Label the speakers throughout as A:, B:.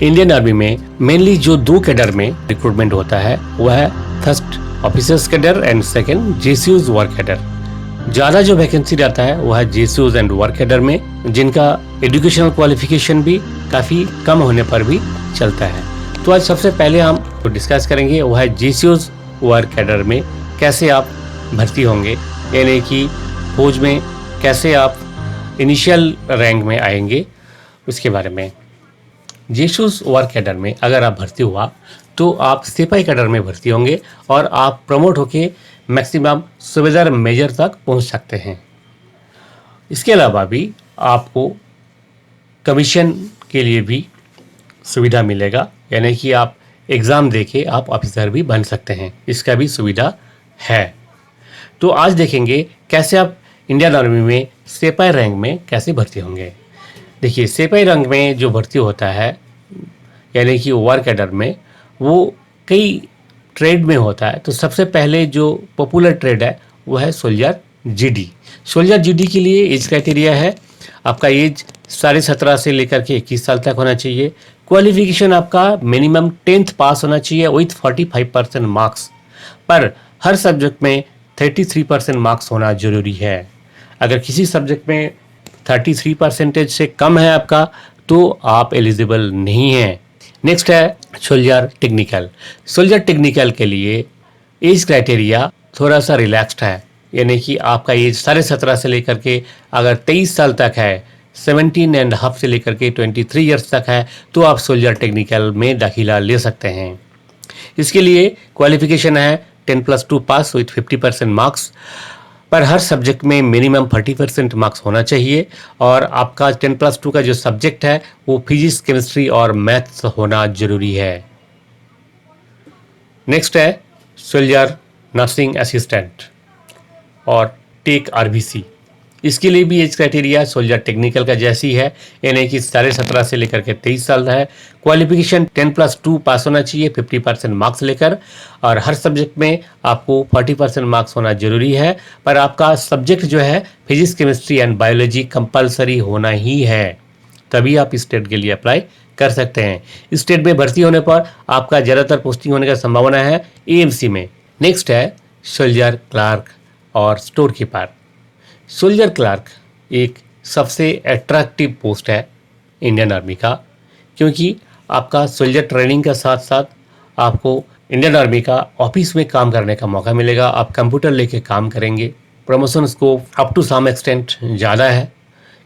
A: Indian army में mainly जो दो कैडर में रिक्रूटमेंट होता है वह है first officers cadre and second जेसीयूज वार कैडर। ज़्यादा जो वैकेंसी रहता है वह है जेसीयूज एंड वार कैडर में, जिनका एजुकेशनल क्वालिफिकेशन भी काफ़ी कम होने पर भी चलता है। तो आज सबसे पहले हम डिस्कस करेंगे वह है जेसीयूज वार कैडर में कैसे आप भर्ती होंगे, यानी कि फौज में कैसे आप इनिशियल रैंक में आएंगे उसके बारे में। जेसीयूज वार कैडर में अगर आप भर्ती हुआ तो आप सिपाही कैडर में भर्ती होंगे और आप प्रमोट होके मैक्सिमम सूबेदार मेजर तक पहुंच सकते हैं। इसके अलावा भी आपको कमीशन के लिए भी सुविधा मिलेगा, यानी कि आप एग्ज़ाम देके आप ऑफिसर भी बन सकते हैं, इसका भी सुविधा है। तो आज देखेंगे कैसे आप इंडियन आर्मी में सिपाही रैंक में कैसे भर्ती होंगे। देखिए, सिपाही रैंक में जो भर्ती होता है यानी कि वार कैडर में, वो कई ट्रेड में होता है। तो सबसे पहले जो पॉपुलर ट्रेड है वो है सोल्जर जीडी। सोल्जर जीडी के लिए एज क्राइटेरिया है, आपका एज 17.5 से लेकर के 21 साल तक होना चाहिए। क्वालिफिकेशन आपका मिनिमम 10th पास होना चाहिए विथ 45% मार्क्स, पर हर सब्जेक्ट में 33% मार्क्स होना जरूरी है। अगर किसी सब्जेक्ट में 33% से कम है आपका तो आप एलिजिबल नहीं हैं। नेक्स्ट है सोल्जर टेक्निकल। सोल्जर टेक्निकल के लिए एज क्राइटेरिया थोड़ा सा रिलैक्स्ड है, यानी कि आपका एज 17.5 से लेकर के अगर 23 साल तक है, 17.5 से लेकर के 23 ईयर्स तक है, तो आप सोल्जर टेक्निकल में दाखिला ले सकते हैं। इसके लिए क्वालिफिकेशन है 10+2 पास विथ 50% मार्क्स, पर हर सब्जेक्ट में मिनिमम 30% मार्क्स होना चाहिए और आपका 10+2 का जो सब्जेक्ट है वो फिजिक्स, केमिस्ट्री और मैथ्स होना जरूरी है। नेक्स्ट है सोल्जर नर्सिंग असिस्टेंट और टेक आरबीसी। इसके लिए भी एज क्राइटेरिया सोल्जर टेक्निकल का जैसी है, यानी कि 17.5 से लेकर के 23 साल है। क्वालिफिकेशन 10+2 पास होना चाहिए 50% मार्क्स लेकर, और हर सब्जेक्ट में आपको 40% मार्क्स होना जरूरी है, पर आपका सब्जेक्ट जो है physics, chemistry and biology compulsory होना ही है, तभी आप इस स्टेट के लिए अप्लाई कर सकते हैं। इस स्टेट में भर्ती होने पर आपका ज़्यादातर पोस्टिंग होने का संभावना है एएमसी में। नेक्स्ट है सोल्जर क्लार्क और स्टोर कीपर। सोल्जर क्लार्क एक सबसे अट्रैक्टिव पोस्ट है इंडियन आर्मी का, क्योंकि आपका सोल्जर ट्रेनिंग के साथ साथ आपको इंडियन आर्मी का ऑफिस में काम करने का मौका मिलेगा। आप कंप्यूटर लेके काम करेंगे, promotion scope up to some extent ज़्यादा है।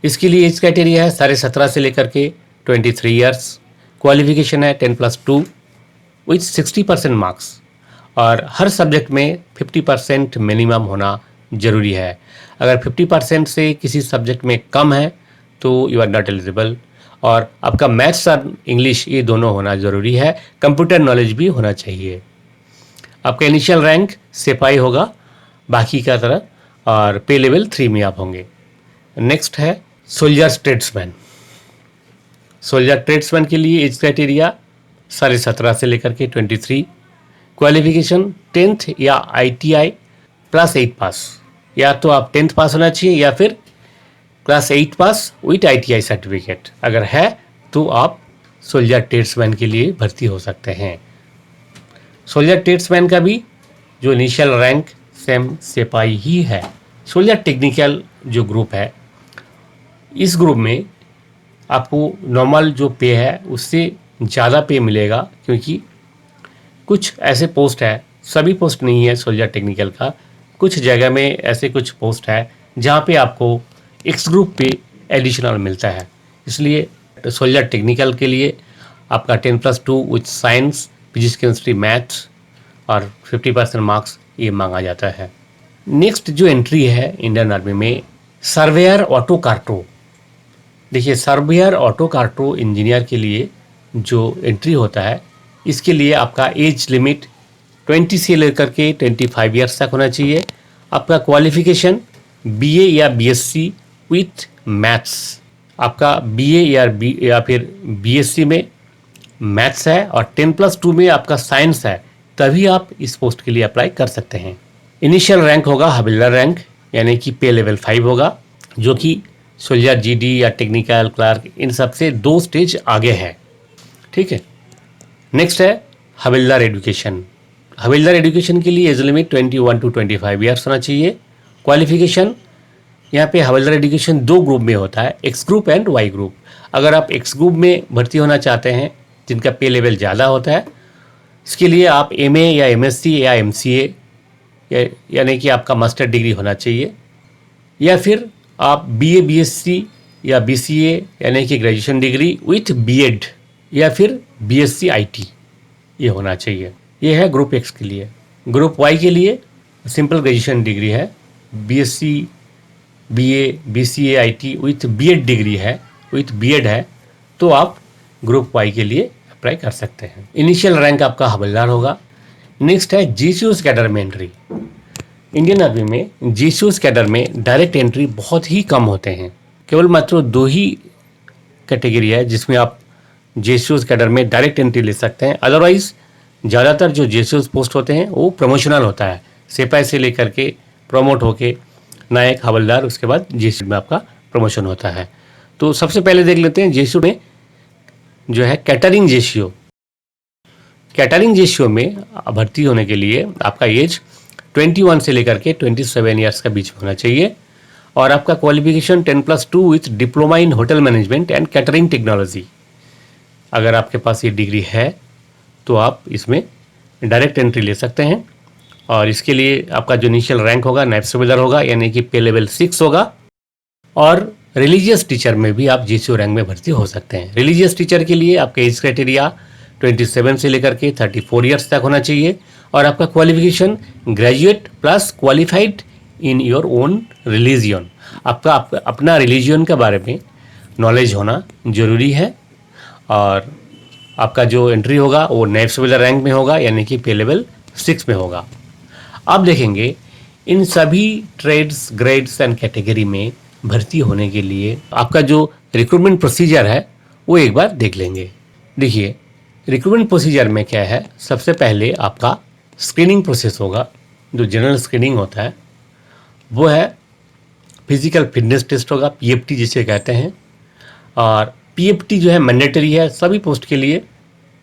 A: इसके लिए एज क्राइटेरिया है 17.5 से लेकर के 23 ईयर्स। क्वालिफिकेशन है 10+2 विथ 60% मार्क्स, और हर सब्जेक्ट में 50% मिनिमम होना जरूरी है। अगर 50% से किसी सब्जेक्ट में कम है तो यू आर नॉट एलिजिबल, और आपका मैथ्स और इंग्लिश ये दोनों होना ज़रूरी है। कंप्यूटर नॉलेज भी होना चाहिए। आपका इनिशियल रैंक सिपाही होगा बाकी का तरह, और पे लेवल 3 में आप होंगे। नेक्स्ट है सोल्जर ट्रेड्समैन। सोल्जर ट्रेड्समैन के लिए एज क्राइटेरिया 17.5 से लेकर के 23। क्वालिफिकेशन 10th या ITI +8 पास, या तो आप 10th पास होना चाहिए या फिर +8 पास विथ ITI सर्टिफिकेट। अगर है तो आप सोल्जर ट्रेड्समैन के लिए भर्ती हो सकते हैं। सोल्जर ट्रेड्समैन का भी जो इनिशियल रैंक सेम सिपाही ही है। सोल्जर टेक्निकल जो ग्रुप है, इस ग्रुप में आपको नॉर्मल जो पे है उससे ज़्यादा पे मिलेगा, क्योंकि कुछ ऐसे पोस्ट है, सभी पोस्ट नहीं है सोल्जर टेक्निकल का, कुछ जगह में ऐसे कुछ पोस्ट है जहाँ पे आपको एक्स ग्रुप पे एडिशनल मिलता है। इसलिए सोल्जर टेक्निकल के लिए आपका 10+2 with science, physics, chemistry, maths और 50% मार्क्स ये मांगा जाता है। नेक्स्ट जो एंट्री है इंडियन आर्मी में, सर्वेयर ऑटो कार्टो। देखिए, सर्वेयर ऑटो कार्टो इंजीनियर के लिए जो एंट्री होता है, इसके लिए आपका एज लिमिट 20 से लेकर के 25 ईयर्स तक होना चाहिए। आपका क्वालिफिकेशन BA या BSc विथ मैथ्स। आपका BA या फिर BSc में मैथ्स है और 10+2 में आपका साइंस है, तभी आप इस पोस्ट के लिए अप्लाई कर सकते हैं। इनिशियल रैंक होगा हविलदार रैंक, यानी कि पे लेवल 5 होगा, जो कि सोल्जर GD या टेक्निकल क्लार्क इन सब से 2 स्टेज आगे है। ठीक है। नेक्स्ट है हवलदार एजुकेशन। हवलदार एजुकेशन के लिए एज लिमिट 21 to 25 ईयर्स होना चाहिए। क्वालिफिकेशन, यहाँ पे हवलदार एजुकेशन दो ग्रुप में होता है, X group and Y group. अगर आप एक्स ग्रुप में भर्ती होना चाहते हैं जिनका पे लेवल ज़्यादा होता है, इसके लिए आप एमए या एमएससी या एमसीए यानी कि आपका मास्टर डिग्री होना चाहिए, या फिर आप बीए बीएससी या बीसीए यानी कि ग्रेजुएशन डिग्री विथ बीएड या फिर बीएससी आईटी ये होना चाहिए। ये है ग्रुप एक्स के लिए। ग्रुप वाई के लिए सिंपल ग्रेजुएशन डिग्री है, BSc BA BCA IT with BEd degree है, विथ बीएड है, तो आप ग्रुप वाई के लिए अप्लाई कर सकते हैं। इनिशियल रैंक आपका हवलदार होगा। नेक्स्ट है जीसीयूज कैडर में एंट्री। इंडियन आर्मी में जीसीयूज कैडर में डायरेक्ट एंट्री बहुत ही कम होते हैं, केवल मात्र 2 ही कैटेगरी है जिसमें आप जीसीयूज कैडर में डायरेक्ट एंट्री ले सकते हैं। अदरवाइज ज़्यादातर जो जीसीयूज पोस्ट होते हैं वो प्रमोशनल होता है, सिपाही से लेकर के प्रमोट होके नायक हवलदार, उसके बाद जीसीयू में आपका प्रमोशन होता है। तो सबसे पहले देख लेते हैं जीसीयू में जो है कैटरिंग जेशियो। कैटरिंग जेशियो में भर्ती होने के लिए आपका एज 21 से लेकर के 27 ईयर्स का बीच में होना चाहिए, और आपका qualification 10+2 with diploma in hotel management and catering technology. अगर आपके पास ये डिग्री है तो आप इसमें डायरेक्ट एंट्री ले सकते हैं, और इसके लिए आपका जो इनिशियल रैंक होगा नायब सूबेदार होगा, यानी कि पे लेवल 6 होगा। और रिलीजियस टीचर में भी आप जीसीयू रैंक में भर्ती हो सकते हैं। रिलीजियस टीचर के लिए आपका एज क्राइटेरिया 27 से लेकर के 34 ईयर्स तक होना चाहिए, और आपका qualification graduate plus qualified in your own religion. आपका अपना रिलीजियन के बारे में नॉलेज होना जरूरी है, और आपका जो एंट्री होगा वो नायब सूबेदार रैंक में होगा, यानी कि पे लेवल 6 में होगा। अब देखेंगे इन सभी ट्रेड्स, ग्रेड्स एंड कैटेगरी में भर्ती होने के लिए आपका जो रिक्रूटमेंट प्रोसीजर है वो एक बार देख लेंगे। देखिए रिक्रूटमेंट प्रोसीजर में क्या है, सबसे पहले आपका स्क्रीनिंग प्रोसेस होगा। जो जनरल स्क्रीनिंग होता है वो है फिजिकल फिटनेस टेस्ट होगा, पीएफटी जिसे कहते हैं। और पीएफटी जो है मैंडेटरी है सभी पोस्ट के लिए।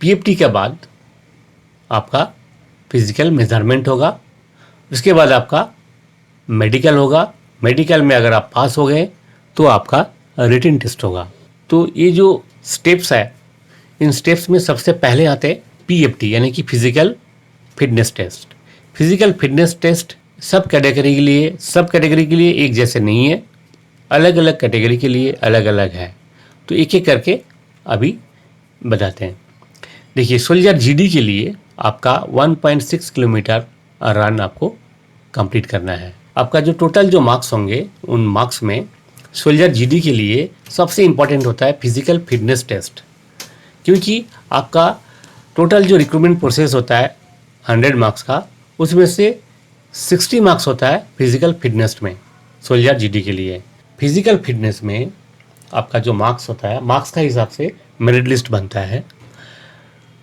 A: पीएफटी के बाद आपका फिजिकल मेजरमेंट होगा, उसके बाद आपका मेडिकल होगा। मेडिकल में अगर आप पास हो गए तो आपका रिटन टेस्ट होगा। तो ये जो स्टेप्स है, इन स्टेप्स में सबसे पहले आते हैं पीएफटी यानी कि physical fitness test. Physical fitness test सब कैटेगरी के लिए एक जैसे नहीं है, अलग अलग कैटेगरी के लिए अलग अलग है। तो एक एक करके अभी बताते हैं। देखिए सोल्जर जीडी के लिए आपका 1.6 किलोमीटर रन आपको कंप्लीट करना है। आपका जो टोटल जो मार्क्स होंगे उन मार्क्स में सोल्जर जीडी के लिए सबसे इम्पॉर्टेंट होता है फिजिकल फिटनेस टेस्ट, क्योंकि आपका टोटल जो रिक्रूटमेंट प्रोसेस होता है 100 मार्क्स का, उसमें से 60 मार्क्स होता है फिजिकल फिटनेस में सोल्जर जीडी के लिए। फिजिकल फिटनेस में आपका जो मार्क्स होता है, मार्क्स का हिसाब से मेरिट लिस्ट बनता है।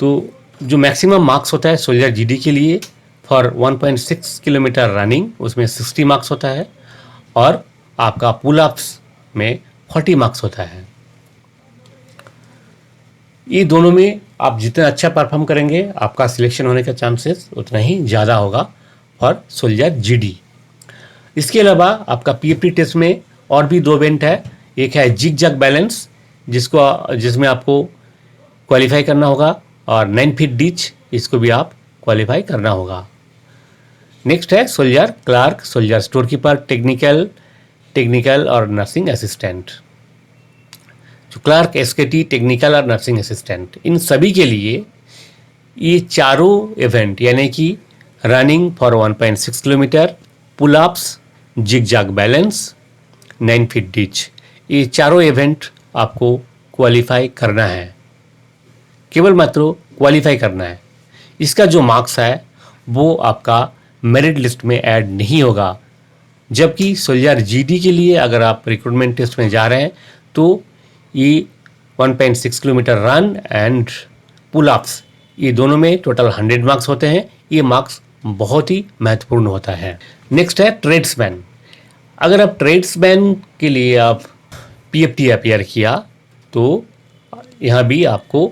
A: तो जो मैक्सिमम मार्क्स होता है सोल्जर जीडी के लिए फॉर 1.6 किलोमीटर रनिंग, उसमें 60 मार्क्स होता है, और आपका पुल अप्स में 40 मार्क्स होता है। ये दोनों में आप जितना अच्छा परफॉर्म करेंगे आपका सिलेक्शन होने का चांसेस उतना ही ज़्यादा होगा फॉर सोल्जर जीडी। इसके अलावा आपका पीएफटी टेस्ट में और भी 2 इवेंट है। एक है जिग जैग बैलेंस, जिसमें आपको क्वालिफाई करना होगा, और 9 फीट डिच, इसको भी आप क्वालिफाई करना होगा। नेक्स्ट है soldier clerk, soldier store keeper, technical और नर्सिंग असिस्टेंट। जो क्लार्क, एसकेटी, टेक्निकल और नर्सिंग असिस्टेंट, इन सभी के लिए ये चारों इवेंट यानी कि running for 1.6 kilometre, pull ups, zig zag balance, 9 feet ditch, ये चारों इवेंट आपको क्वालिफाई करना है, केवल मात्र क्वालिफाई करना है। इसका जो मार्क्स है वो आपका मेरिट लिस्ट में ऐड नहीं होगा। जबकि सोल्जर जीडी के लिए अगर आप रिक्रूटमेंट टेस्ट में जा रहे हैं तो ये 1.6 kilometre run and pull ups, ये दोनों में टोटल 100 मार्क्स होते हैं। ये मार्क्स बहुत ही महत्वपूर्ण होता है। नेक्स्ट है ट्रेड्समैन। अगर आप ट्रेड्समैन के लिए आप पीएफटी अपियर किया तो यहाँ भी आपको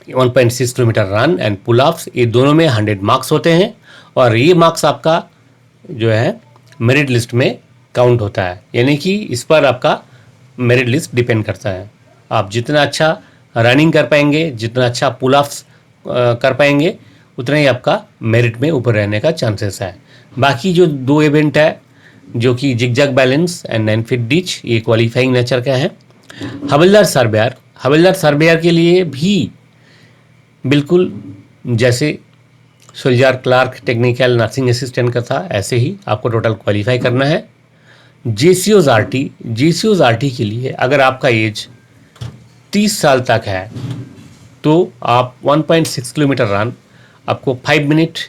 A: 1.6 kilometre run and pull ups, ये दोनों में 100 मार्क्स होते हैं और ये मार्क्स आपका जो है मेरिट लिस्ट में काउंट होता है, यानी कि इस पर आपका मेरिट लिस्ट डिपेंड करता है। आप जितना अच्छा रनिंग कर पाएंगे, जितना अच्छा पुल अप्स कर पाएंगे, उतना ही आपका मेरिट में ऊपर रहने का चांसेस है। बाकी जो 2 इवेंट है जो कि zigzag balance and 9 feet ditch, ये क्वालिफाइंग नेचर का है। हवलदार सरबेयर के लिए भी बिल्कुल जैसे soldier clerk technical nursing assistant का था, ऐसे ही आपको टोटल क्वालिफाई करना है। जेसीओज आरटी के लिए अगर आपका एज 30 साल तक है तो आप 1.6 किलोमीटर रन आपको 5 मिनट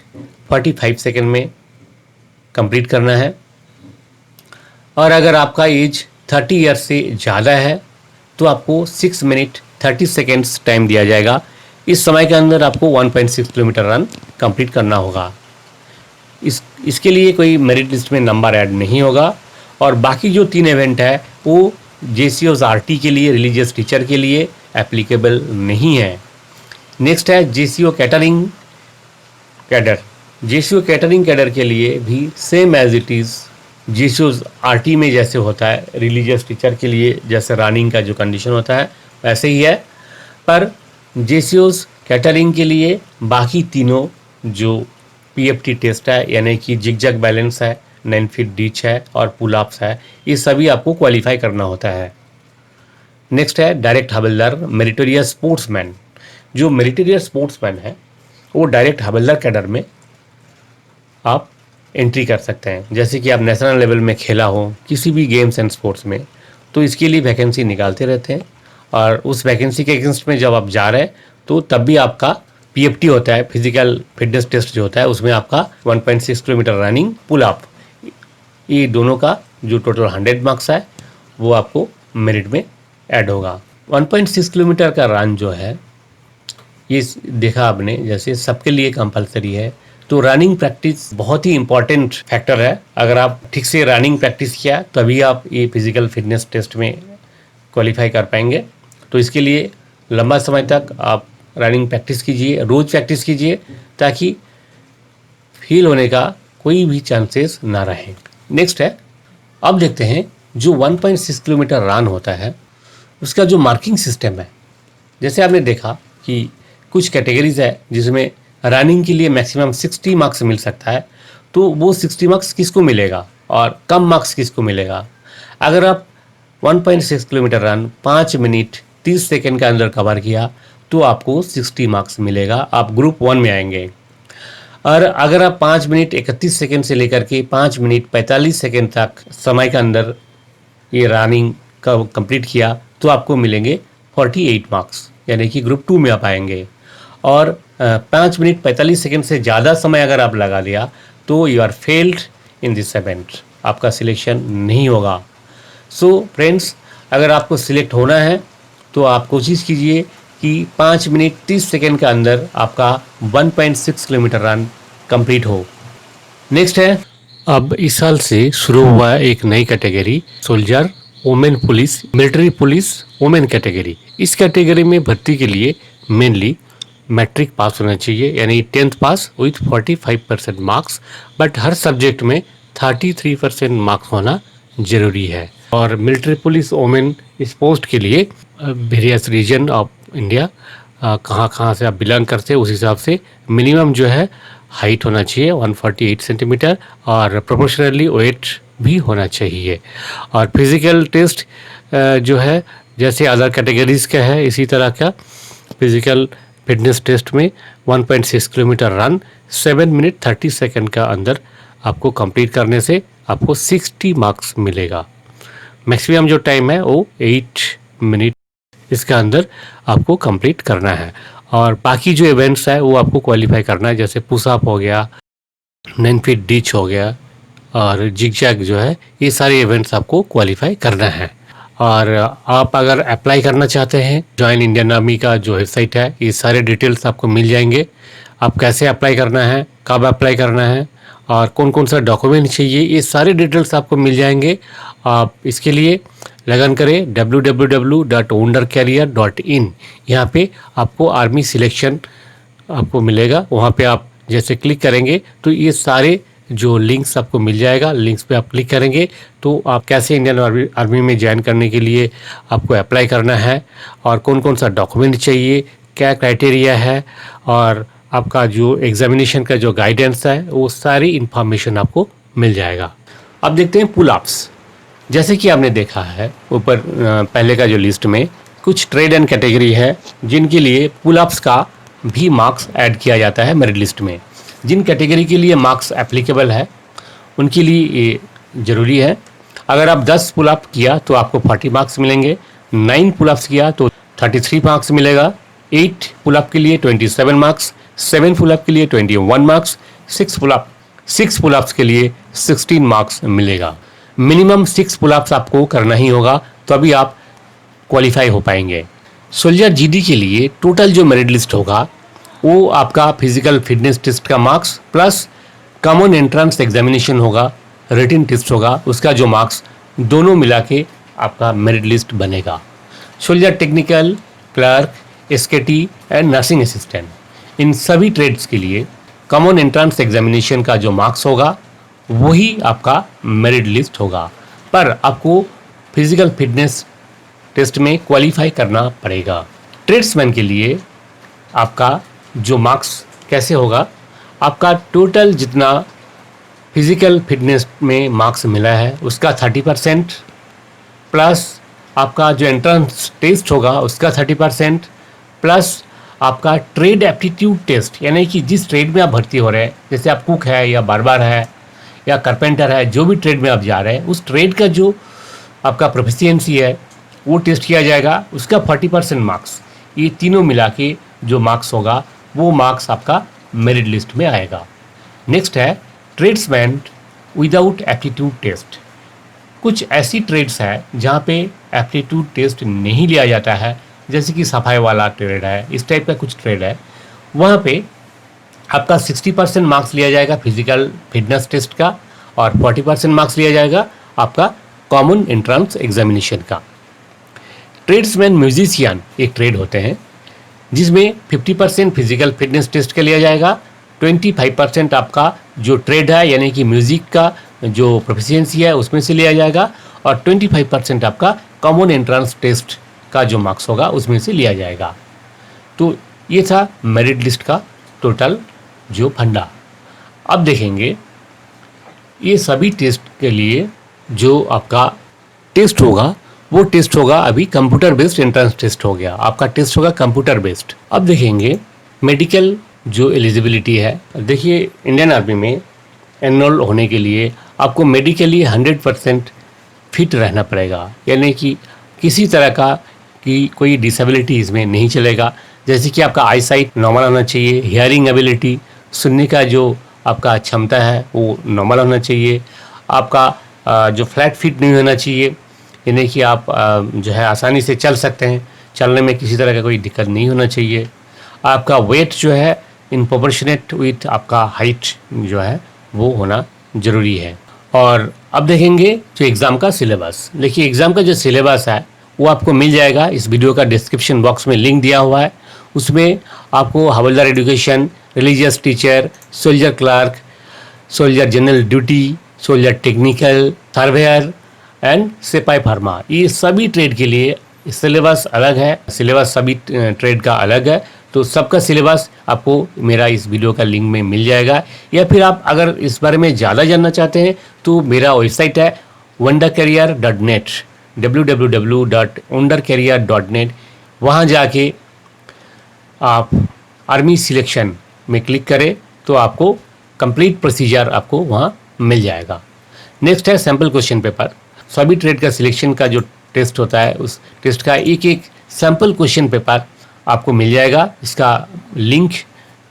A: 45 सेकेंड में कंप्लीट करना है। और अगर आपका एज 30 ईयर्स से ज़्यादा है तो आपको 6 मिनट 30 सेकेंड्स टाइम दिया जाएगा। इस समय के अंदर आपको 1.6 किलोमीटर रन कंप्लीट करना होगा। इसके लिए कोई मेरिट लिस्ट में नंबर ऐड नहीं होगा। और बाकी जो 3 इवेंट है वो जेसीओज आरटी के लिए, रिलीजियस टीचर के लिए एप्लीकेबल नहीं है। नेक्स्ट है जेसीओ कैटरिंग कैडर के लिए भी सेम एज इट इज़ जेसीओज आरटी में जैसे होता है, रिलीजियस टीचर के लिए जैसे रनिंग का जो कंडीशन होता है वैसे ही है। पर जेसीओज कैटरिंग के लिए बाकी तीनों जो पीएफटी टेस्ट है, यानी कि जिगजैग बैलेंस है, 9 फीट डिच है और पुल अप्स है, ये सभी आपको क्वालिफाई करना होता है। नेक्स्ट है डायरेक्ट हवलदार मेरिटोरियस स्पोर्ट्समैन। जो मेरिटोरियस स्पोर्ट्समैन है वो डायरेक्ट हवलदार कैडर में आप एंट्री कर सकते हैं। जैसे कि आप नेशनल लेवल में खेला हो किसी भी गेम्स एंड स्पोर्ट्स में, तो इसके लिए वैकेंसी निकालते रहते हैं और उस वैकेंसी के अगेंस्ट में जब आप जा रहे हैं तो तब भी आपका पीएफटी होता है, फिजिकल फिटनेस टेस्ट जो होता है, उसमें आपका 1.6 किलोमीटर रनिंग पुल अप, ये दोनों का जो टोटल 100 मार्क्स है वो आपको मेरिट में ऐड होगा। 1.6 किलोमीटर का रन जो है ये देखा आपने जैसे सबके लिए कंपलसरी है, तो रनिंग प्रैक्टिस बहुत ही इंपॉर्टेंट फैक्टर है। अगर आप ठीक से रनिंग प्रैक्टिस किया तभी आप ये फिजिकल फिटनेस टेस्ट में क्वालिफाई कर पाएंगे। तो इसके लिए लंबा समय तक आप रनिंग प्रैक्टिस कीजिए, रोज़ प्रैक्टिस कीजिए, ताकि फेल होने का कोई भी चांसेस ना रहे। नेक्स्ट है, अब देखते हैं जो 1.6 किलोमीटर रन होता है उसका जो मार्किंग सिस्टम है। जैसे आपने देखा कि कुछ कैटेगरीज है जिसमें रनिंग के लिए मैक्सिमम 60 मार्क्स मिल सकता है, तो वो 60 मार्क्स किसको मिलेगा और कम मार्क्स किसको मिलेगा। अगर आप 1.6 किलोमीटर रन 5 मिनट 30 सेकेंड के अंदर कवर किया तो आपको 60 मार्क्स मिलेगा, आप ग्रुप 1 में आएंगे। और अगर आप 5 मिनट 31 सेकेंड से लेकर के 5 मिनट 45 सेकेंड तक समय के अंदर ये रनिंग का कंप्लीट किया तो आपको मिलेंगे 48 मार्क्स, यानी कि ग्रुप 2 में आप आएंगे। और 5 मिनट 45 सेकेंड से ज़्यादा समय अगर आप लगा दिया तो you are failed in this event, आपका सिलेक्शन नहीं होगा। सो फ्रेंड्स, अगर आपको सिलेक्ट होना है तो आप कोशिश कीजिए कि 5 मिनट 30 सेकेंड के अंदर आपका 1.6 किलोमीटर रन कंप्लीट हो। नेक्स्ट है, अब इस साल से शुरू हुआ एक नई category soldier women police, military police women category. इस कैटेगरी में भर्ती के लिए मेनली मैट्रिक पास होना चाहिए, यानी 10th pass with 45% marks, but her subject में 33% मार्क्स होना जरूरी है। और मिलिट्री पुलिस वुमेन इस पोस्ट के लिए वेरियस रीजन ऑफ इंडिया, कहाँ से आप बिलोंग करते हैं उस हिसाब से मिनिमम जो है हाइट होना चाहिए 148 सेंटीमीटर और प्रोपोर्शनली वेट भी होना चाहिए। और फिज़िकल टेस्ट जो है जैसे अदर कैटेगरीज का है इसी तरह का फिज़िकल फिटनेस टेस्ट में 1.6 किलोमीटर रन 7 मिनट 30 सेकेंड का अंदर आपको कंप्लीट करने से आपको 60 मार्क्स मिलेगा। मैक्सिमम जो टाइम है वो 8 मिनट इसके अंदर आपको कंप्लीट करना है। और बाकी जो इवेंट्स है वो आपको क्वालिफाई करना है, जैसे पुशअप हो गया, 9 फीट डिच हो गया और जिगजैग जो है, ये सारे इवेंट्स आपको क्वालिफाई करना है। और आप अगर अप्लाई करना चाहते हैं जॉइन इंडियन आर्मी का जो वेबसाइट है, ये सारे डिटेल्स आपको मिल जाएंगे। आप कैसे अप्लाई करना है, कब अप्लाई करना है और कौन कौन सा डॉक्यूमेंट चाहिए, ये सारे डिटेल्स आपको मिल जाएंगे। आप इसके लिए लगन करें www.wondercareer.in। यहाँ पे आपको आर्मी सिलेक्शन आपको मिलेगा। वहाँ पे आप जैसे क्लिक करेंगे तो ये सारे जो लिंक्स आपको मिल जाएगा। लिंक्स पे आप क्लिक करेंगे तो आप कैसे इंडियन आर्मी में ज्वाइन करने के लिए आपको अप्लाई करना है और कौन कौन सा डॉक्यूमेंट चाहिए, क्या क्राइटेरिया है और आपका जो एग्जामिनेशन का जो गाइडेंस है वो सारी इन्फॉर्मेशन आपको मिल जाएगा। अब देखते हैं पुल अप्स। जैसे कि आपने देखा है ऊपर पहले का जो लिस्ट में कुछ ट्रेड एंड कैटेगरी है जिनके लिए पुल अप्स का भी मार्क्स ऐड किया जाता है मेरिट लिस्ट में। जिन कैटेगरी के लिए मार्क्स एप्लीकेबल है उनके लिए ये ज़रूरी है। अगर आप 10 पुल अप किया तो आपको 40 मार्क्स मिलेंगे, 9 पुल अप्स किया तो 33 मार्क्स मिलेगा, 8 पुल अप के लिए 27 मार्क्स, 7 पुल अप के लिए 21 मार्क्स, 6 पुल अप्स के लिए 16 मार्क्स मिलेगा। मिनिमम 6 पुल अप्स आपको करना ही होगा तो अभी आप क्वालिफाई हो पाएंगे। सोल्जर जीडी के लिए टोटल जो मेरिट लिस्ट होगा वो आपका फिजिकल फिटनेस टेस्ट का marks plus common entrance examination होगा, रिटन टेस्ट होगा, उसका जो मार्क्स दोनों मिला के आपका मेरिट लिस्ट बनेगा। Soldier technical, clerk, SKT and nursing assistant, इन सभी ट्रेड्स के लिए कॉमन एंट्रेंस एग्जामिनेशन का जो मार्क्स होगा वही आपका मेरिट लिस्ट होगा, पर आपको फिजिकल फिटनेस टेस्ट में क्वालिफाई करना पड़ेगा। ट्रेड्समैन के लिए आपका जो मार्क्स कैसे होगा, आपका टोटल जितना फिजिकल फिटनेस में मार्क्स मिला है उसका 30% प्लस आपका जो एंट्रेंस टेस्ट होगा उसका 30% प्लस आपका ट्रेड एप्टीट्यूड टेस्ट, यानी कि जिस ट्रेड में आप भर्ती हो रहे हैं, जैसे आप कुक है या बार्बर है या कारपेंटर है, जो भी ट्रेड में आप जा रहे हैं उस ट्रेड का जो आपका प्रोफिशिएंसी है वो टेस्ट किया जाएगा, उसका 40% मार्क्स। ये तीनों मिला के जो मार्क्स होगा वो मार्क्स आपका मेरिट लिस्ट में आएगा। नेक्स्ट है ट्रेड्समैन विदाउट एप्टीट्यूड टेस्ट। कुछ ऐसी ट्रेड्स है जहाँ पे एप्टीट्यूड टेस्ट नहीं लिया जाता है, जैसे कि सफाई वाला ट्रेड है, इस टाइप का कुछ ट्रेड है, वहाँ पे आपका 60% मार्क्स लिया जाएगा फिजिकल फिटनेस टेस्ट का और 40% मार्क्स लिया जाएगा आपका कॉमन एंट्रेंस एग्जामिनेशन का। ट्रेड्समैन म्यूजिशियन एक ट्रेड होते हैं जिसमें 50% फिजिकल फिटनेस टेस्ट का लिया जाएगा, 25% आपका जो ट्रेड है यानी कि म्यूज़िक का जो प्रोफिशिएंसी है उसमें से लिया जाएगा और 25% आपका कॉमन एंट्रेंस टेस्ट का जो मार्क्स होगा उसमें से लिया जाएगा। तो ये था मेरिट लिस्ट का टोटल जो फंडा। अब देखेंगे ये सभी टेस्ट के लिए जो आपका टेस्ट होगा वो टेस्ट होगा अभी कंप्यूटर बेस्ड एंट्रेंस टेस्ट हो गया, आपका टेस्ट होगा कंप्यूटर बेस्ड। अब देखेंगे मेडिकल जो एलिजिबिलिटी है। देखिए इंडियन आर्मी में एनरोल होने के लिए आपको मेडिकली 100% फिट रहना पड़ेगा, यानी कि किसी तरह का कि कोई डिसेबिलिटी इसमें नहीं चलेगा। जैसे कि आपका आई साइट नॉर्मल होना चाहिए, हियरिंग एबिलिटी, सुनने का जो आपका क्षमता है वो नॉर्मल होना चाहिए, आपका जो फ्लैट फिट नहीं होना चाहिए, यानी कि आप जो है आसानी से चल सकते हैं, चलने में किसी तरह का कोई दिक्कत नहीं होना चाहिए। आपका वेट जो है इन प्रोपोर्शनेट विथ आपका हाइट जो है वो होना ज़रूरी है। और अब देखेंगे जो एग्ज़ाम का सिलेबस। देखिए एग्ज़ाम का जो सिलेबस है वो आपको मिल जाएगा, इस वीडियो का डिस्क्रिप्शन बॉक्स में लिंक दिया हुआ है। उसमें आपको हवलदार education, religious teacher, soldier clerk, soldier general duty, soldier technical, surveyor and सिपाही फार्मा, ये सभी ट्रेड के लिए सिलेबस अलग है। सिलेबस सभी ट्रेड का अलग है, तो सबका सिलेबस आपको मेरा इस वीडियो का लिंक में मिल जाएगा। या फिर आप अगर इस बारे में ज़्यादा जानना चाहते हैं तो मेरा वेबसाइट है wondercareer.net, www.wondercareer.net। वहाँ जाके आप आर्मी सिलेक्शन में क्लिक करें तो आपको कंप्लीट प्रोसीजर आपको वहाँ मिल जाएगा। नेक्स्ट है सैम्पल क्वेश्चन पेपर। सभी ट्रेड का सिलेक्शन का जो टेस्ट होता है उस टेस्ट का एक एक सैम्पल क्वेश्चन पेपर आपको मिल जाएगा। इसका लिंक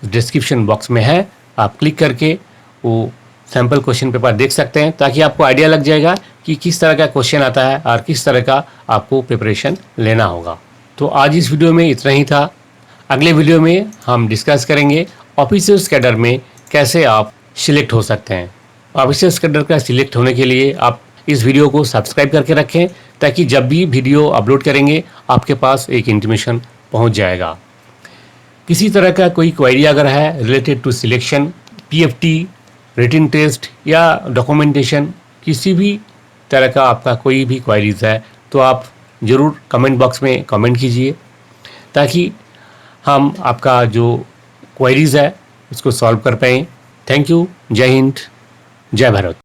A: डिस्क्रिप्शन बॉक्स में है, आप क्लिक करके वो सैम्पल क्वेश्चन पेपर देख सकते हैं ताकि आपको आइडिया लग जाएगा कि किस तरह का क्वेश्चन आता है और किस तरह का आपको प्रिपरेशन लेना होगा। तो आज इस वीडियो में इतना ही था। अगले वीडियो में हम डिस्कस करेंगे ऑफिसर्स कैडर में कैसे आप सिलेक्ट हो सकते हैं। ऑफिसर्स कैडर का सिलेक्ट होने के लिए आप इस वीडियो को सब्सक्राइब करके रखें ताकि जब भी वीडियो अपलोड करेंगे आपके पास एक इंटीमेशन पहुंच जाएगा। किसी तरह का कोई क्वेरी अगर है related to selection, PFT, written test या डॉक्यूमेंटेशन, किसी भी तरह का आपका कोई भी क्वेरीज है तो आप ज़रूर कमेंट बॉक्स में कमेंट कीजिए ताकि हम आपका जो क्वेरीज है उसको सॉल्व कर पाएँ। Thank you. जय हिंद, जय भारत।